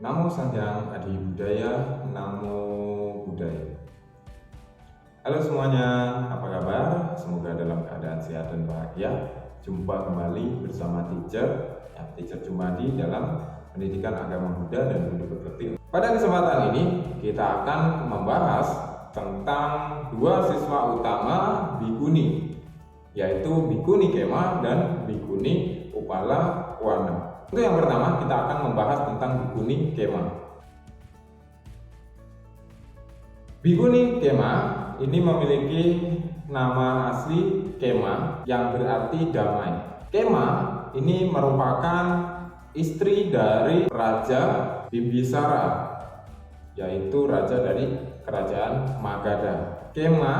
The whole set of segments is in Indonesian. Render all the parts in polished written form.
Namo Sanjang Adi Budaya, Namo Buddhaya. Halo semuanya, apa kabar? Semoga dalam keadaan sehat dan bahagia. Jumpa kembali bersama Teacher Jumadi dalam pendidikan agama Buddha dan Budi Pekerti. Pada kesempatan ini kita akan membahas tentang dua siswa utama Bhikkhuni, yaitu Bhikkhuni Khema dan Bhikkhuni Upalawana. Untuk yang pertama, kita akan membahas tentang Bhikkhuni Khema. Bhikkhuni Khema ini memiliki nama asli Khema yang berarti damai. Khema ini merupakan istri dari Raja Bimbisara, yaitu raja dari kerajaan Magadha. Khema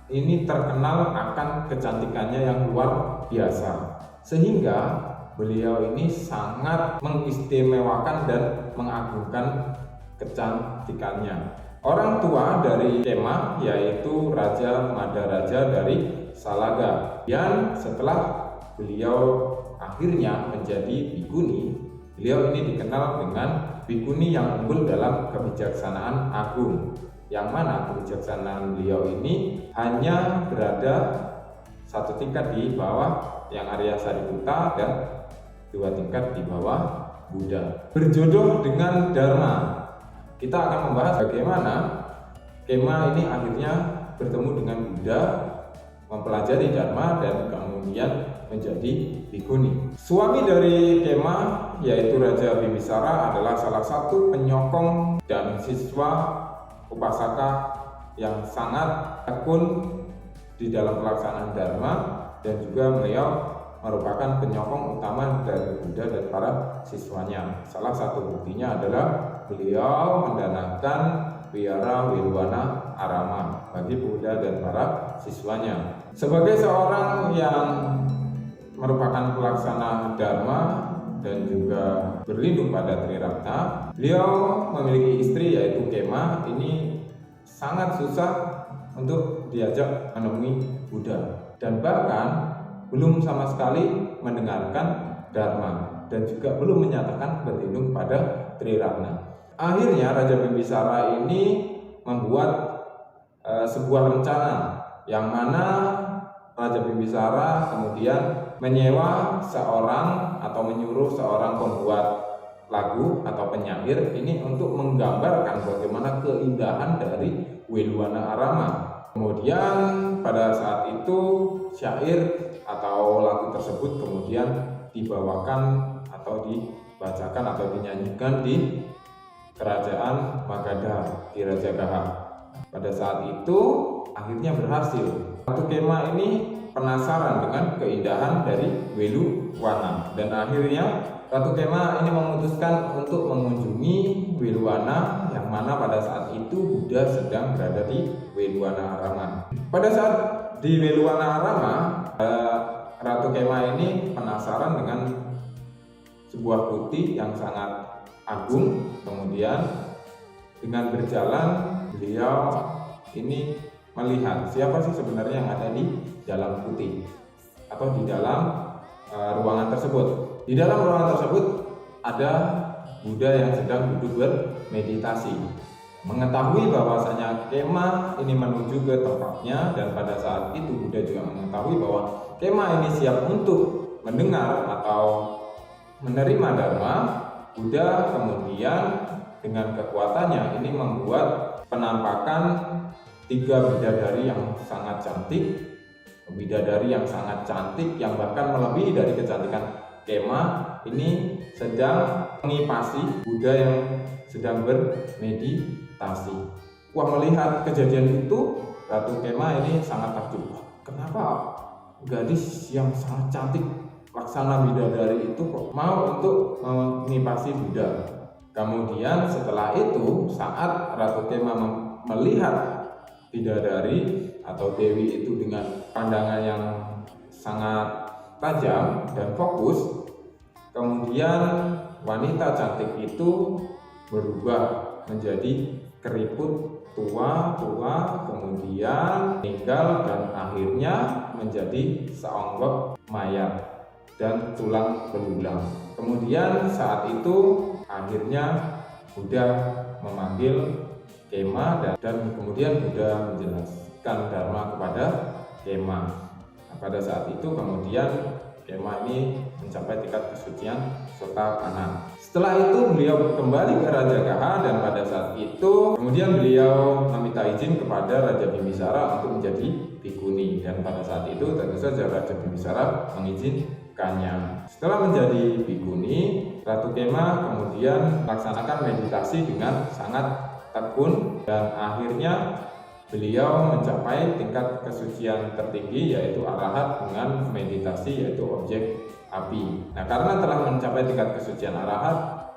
ini terkenal akan kecantikannya yang luar biasa, sehingga beliau ini sangat mengistimewakan dan mengagungkan kecantikannya. Orang tua dari Khema yaitu Raja Madaraja dari Salaga. Dan setelah beliau akhirnya menjadi bhikkhuni, beliau ini dikenal dengan bhikkhuni yang unggul dalam kebijaksanaan agung, yang mana kebijaksanaan beliau ini hanya berada satu tingkat di bawah yang Arya Sariputta dan dua tingkat di bawah Buddha. Berjodoh dengan Dharma. Kita akan membahas bagaimana Khema ini akhirnya bertemu dengan Buddha, mempelajari Dharma, dan kemudian menjadi bhikkhuni. Suami dari Khema yaitu Raja Bimbisara adalah salah satu penyokong dan siswa upasaka yang sangat tekun di dalam pelaksanaan Dharma, dan juga beliau merupakan penyokong utama dari Buddha dan para siswanya. Salah satu buktinya adalah beliau mendanangkan Wihara Welwana Arama bagi Buddha dan para siswanya. Sebagai seorang yang merupakan pelaksana Dharma dan juga berlindung pada Triratna, beliau memiliki istri yaitu Khema. Ini sangat susah untuk diajak menemui Buddha, dan bahkan belum sama sekali mendengarkan Dharma, dan juga belum menyatakan berlindung pada Triratna. Akhirnya Raja Bimbisara ini membuat sebuah rencana, yang mana Raja Bimbisara kemudian menyewa seorang atau menyuruh seorang pembuat lagu atau penyair ini untuk menggambarkan bagaimana keindahan dari Welwana Arama. Kemudian pada saat itu syair atau lagu tersebut kemudian dibawakan atau dibacakan atau dinyanyikan di kerajaan Magadha, di Rajagaha. Pada saat itu akhirnya berhasil. Ratu Khema ini penasaran dengan keindahan dari Welwana, dan akhirnya Ratu Khema ini memutuskan untuk mengunjungi Welwana, yang mana pada saat itu Buddha sedang berada di Welwana Arama. Pada saat di Welwana Arama, Ratu Khema ini penasaran dengan sebuah putih yang sangat agung. Kemudian dengan berjalan beliau ini melihat siapa sih sebenarnya yang ada di dalam putih atau di dalam ruangan tersebut. Di dalam ruangan tersebut ada Buddha yang sedang duduk bermeditasi. Mengetahui bahwasanya Khema ini menuju ke tempatnya, dan pada saat itu Buddha juga mengetahui bahwa Khema ini siap untuk mendengar atau menerima Dharma. Buddha kemudian dengan kekuatannya ini membuat penampakan tiga bidadari yang sangat cantik, yang bahkan melebihi dari kecantikan Khema. Ini sedang mengipasi Buddha yang sedang bermeditasi. Wah, melihat kejadian itu, Ratu Khema ini sangat takjub. Kenapa gadis yang sangat cantik laksana bidadari itu kok mau untuk mengipasi Buddha? Kemudian setelah itu, saat Ratu Khema melihat bidadari atau dewi itu dengan pandangan yang sangat tajam dan fokus, kemudian wanita cantik itu berubah menjadi keriput tua, kemudian meninggal, dan akhirnya menjadi seonggok mayat dan tulang belulang. Kemudian saat itu akhirnya Buddha memanggil Kema dan kemudian Buddha menjelaskan Dharma kepada Kema. Nah, pada saat itu kemudian Kema ini mencapai tingkat kesucian Sotapanna. Setelah itu beliau kembali ke Raja Kaha dan pada saat itu kemudian beliau meminta izin kepada Raja Bimbisara untuk menjadi bhikkhuni, dan pada saat itu tentu saja Raja Bimbisara mengizinkannya. Setelah menjadi bhikkhuni, Ratu Kema kemudian melaksanakan meditasi dengan sangat tekun dan akhirnya beliau mencapai tingkat kesucian tertinggi yaitu arahat dengan meditasi yaitu objek api. Nah, karena telah mencapai tingkat kesucian arahat,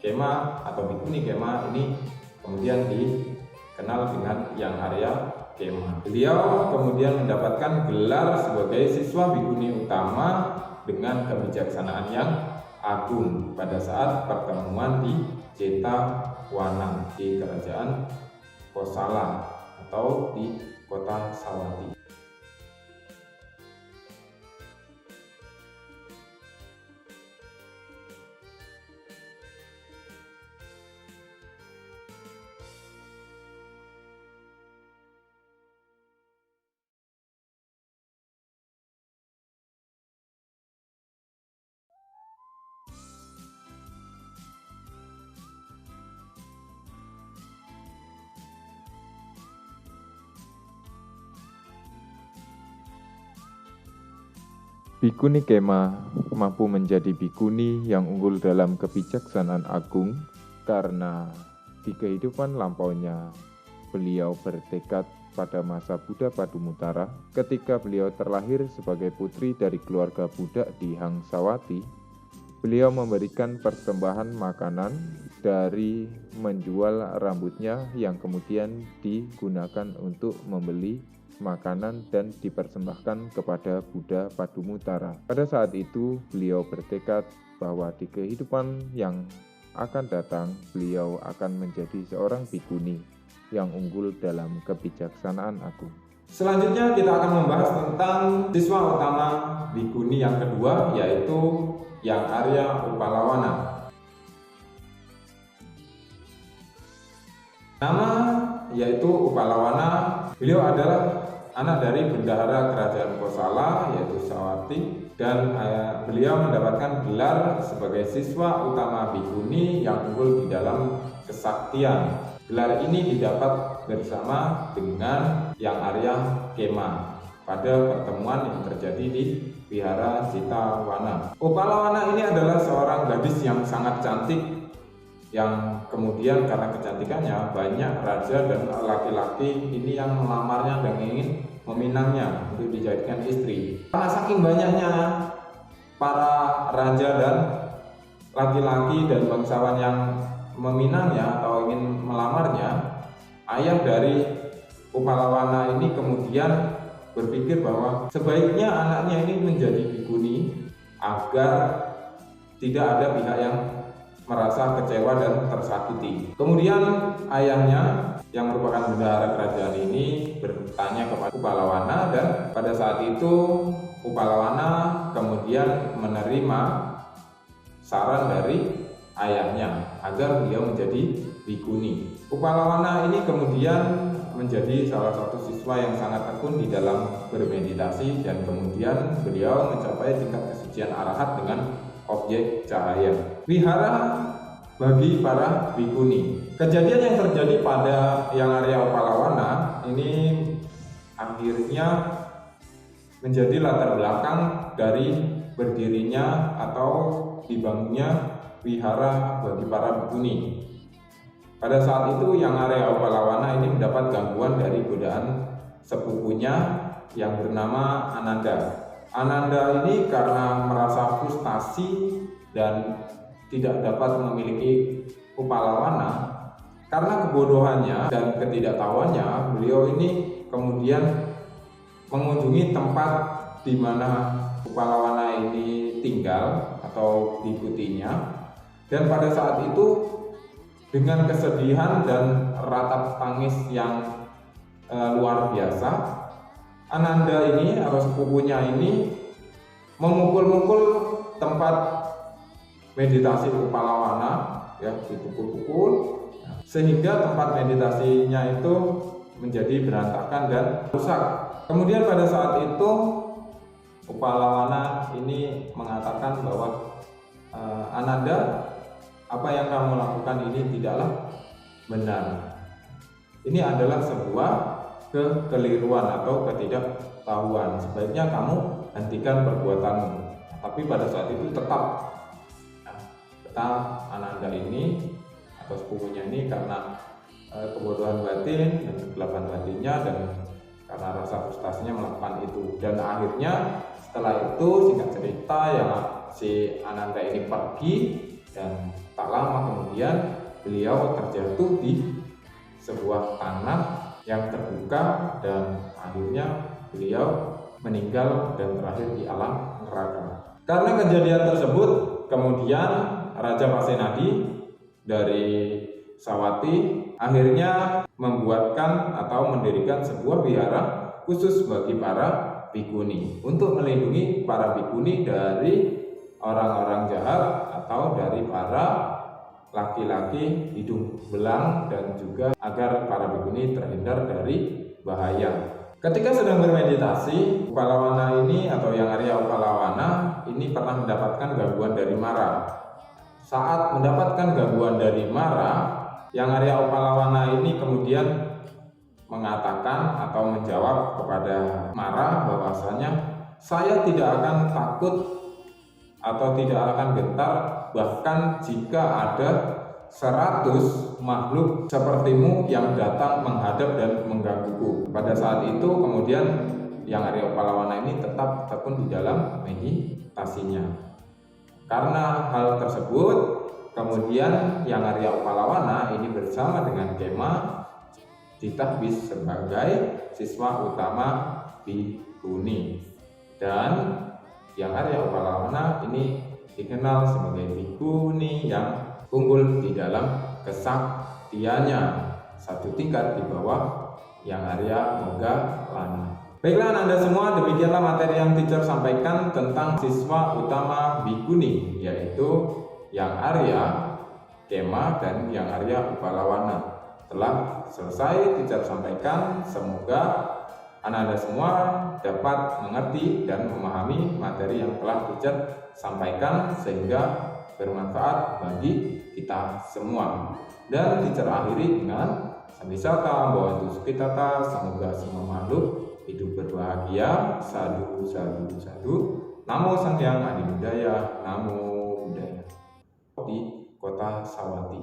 Kema atau bhikkhuni Kema ini kemudian dikenal dengan Yang Arya Kema. Beliau kemudian mendapatkan gelar sebagai siswa bhikkhuni utama dengan kebijaksanaan yang agung pada saat pertemuan di Jetavana di kerajaan Kosala atau di kota Savatthi. Bhikkhuni Kema mampu menjadi bhikkhuni yang unggul dalam kebijaksanaan agung karena di kehidupan lampaunya beliau bertekad pada masa Buddha Padumuttara ketika beliau terlahir sebagai putri dari keluarga budak di Hang Savatthi. Beliau memberikan persembahan makanan dari menjual rambutnya yang kemudian digunakan untuk membeli makanan dan dipersembahkan kepada Buddha Padumuttara. Pada saat itu, beliau bertekad bahwa di kehidupan yang akan datang, beliau akan menjadi seorang bhikkhuni yang unggul dalam kebijaksanaan agung. Selanjutnya kita akan membahas tentang siswa utama bhikkhuni yang kedua, yaitu Yang Arya Upalawana. Nama yaitu Upalawana, beliau adalah anak dari bendahara kerajaan Kosala yaitu Savatthi, dan beliau mendapatkan gelar sebagai siswa utama bhikkhuni yang unggul di dalam kesaktian. Gelar ini didapat bersama dengan Yang Arya Kema pada pertemuan yang terjadi di Vihara Jetavana. Upalawana ini adalah seorang gadis yang sangat cantik, yang kemudian karena kecantikannya banyak raja dan laki-laki ini yang melamarnya dan ingin meminangnya untuk dijadikan istri. Karena saking banyaknya para raja dan laki-laki dan bangsawan yang meminangnya atau ingin melamarnya, ayah dari Upalawana ini kemudian berpikir bahwa sebaiknya anaknya ini menjadi bhikkhuni agar tidak ada pihak yang merasa kecewa dan tersakiti. Kemudian ayahnya yang merupakan bendahara kerajaan ini bertanya kepada Upalawana, dan pada saat itu Upalawana kemudian menerima saran dari ayahnya agar beliau menjadi bhikkhuni. Upalawana ini kemudian menjadi salah satu siswa yang sangat tekun di dalam bermeditasi, dan kemudian beliau mencapai tingkat kesucian arahat dengan objek cahaya. Wihara bagi para bhikkhuni. Kejadian yang terjadi pada Yang Arya Upalawana ini akhirnya menjadi latar belakang dari berdirinya atau dibangunnya wihara bagi para bhikkhuni. Pada saat itu Yang Arya Upalawana ini mendapat gangguan dari godaan sepupunya yang bernama Ananda. Ananda ini karena merasa frustasi dan tidak dapat memiliki Upalawana, karena kebodohannya dan ketidaktahuannya, beliau ini kemudian mengunjungi tempat di mana Upalawana ini tinggal atau diikutinya, dan pada saat itu dengan kesedihan dan ratap tangis yang luar biasa, Ananda ini atau sepupunya ini memukul-mukul tempat meditasi Upalawana, ya, dipukul-pukul sehingga tempat meditasinya itu menjadi berantakan dan rusak. Kemudian pada saat itu Upalawana ini mengatakan bahwa Ananda, apa yang kamu lakukan ini tidaklah benar. Ini adalah sebuah kekeliruan atau ketidaktahuan. Sebaiknya kamu hentikan perbuatanmu. Tapi pada saat itu tetap Ananda ini atau sepupunya ini karena kebodohan batin dan kegelapan batinnya dan karena rasa frustasinya melakukan itu, dan akhirnya setelah itu singkat cerita ya si Ananda ini pergi dan tak lama kemudian beliau terjatuh di sebuah tanah yang terbuka dan akhirnya beliau meninggal dan terakhir di alam neraka. Karena kejadian tersebut kemudian Raja Pasenadi dari Sawati akhirnya membuatkan atau mendirikan sebuah wihara khusus bagi para bikuni untuk melindungi para bikuni dari orang-orang jahat atau dari para laki-laki hidung belang dan juga agar para bikuni terhindar dari bahaya. Ketika sedang bermeditasi, Upalawana ini atau Yang Arya Upalawana ini pernah mendapatkan gangguan dari Mara. Saat mendapatkan gangguan dari Mara, Yang Arya Upalawana ini kemudian mengatakan atau menjawab kepada Mara bahwasanya saya tidak akan takut atau tidak akan gentar bahkan jika ada 100 makhluk sepertimu yang datang menghadap dan menggangguku. Pada saat itu kemudian Yang Arya Upalawana ini tetap tekun di dalam meditasinya. Karena hal tersebut kemudian Yang Arya Upalawana ini bersama dengan Kema ditahbis sebagai siswa utama bikuni, dan Yang Arya Upalawana ini dikenal sebagai bikuni yang unggul di dalam kesaktiannya, satu tingkat di bawah Yang Arya Moggallana. Baiklah Anda semua, demikianlah materi yang teacher sampaikan tentang siswa utama bikuni, yaitu Yang Arya, Kema, dan Yang Arya Upalawana. Telah selesai teacher sampaikan, semoga Anda semua dapat mengerti dan memahami materi yang telah teacher sampaikan sehingga bermanfaat bagi kita semua. Dan teacher akhiri dengan Sambisata Bhavantu Sukhitata, semoga semua makhluk hidup berbahagia. Sadu, sadu, sadu. Namo Sang Hyang Adi Budaya, Namo Buddhaya. Di Kota Sawati.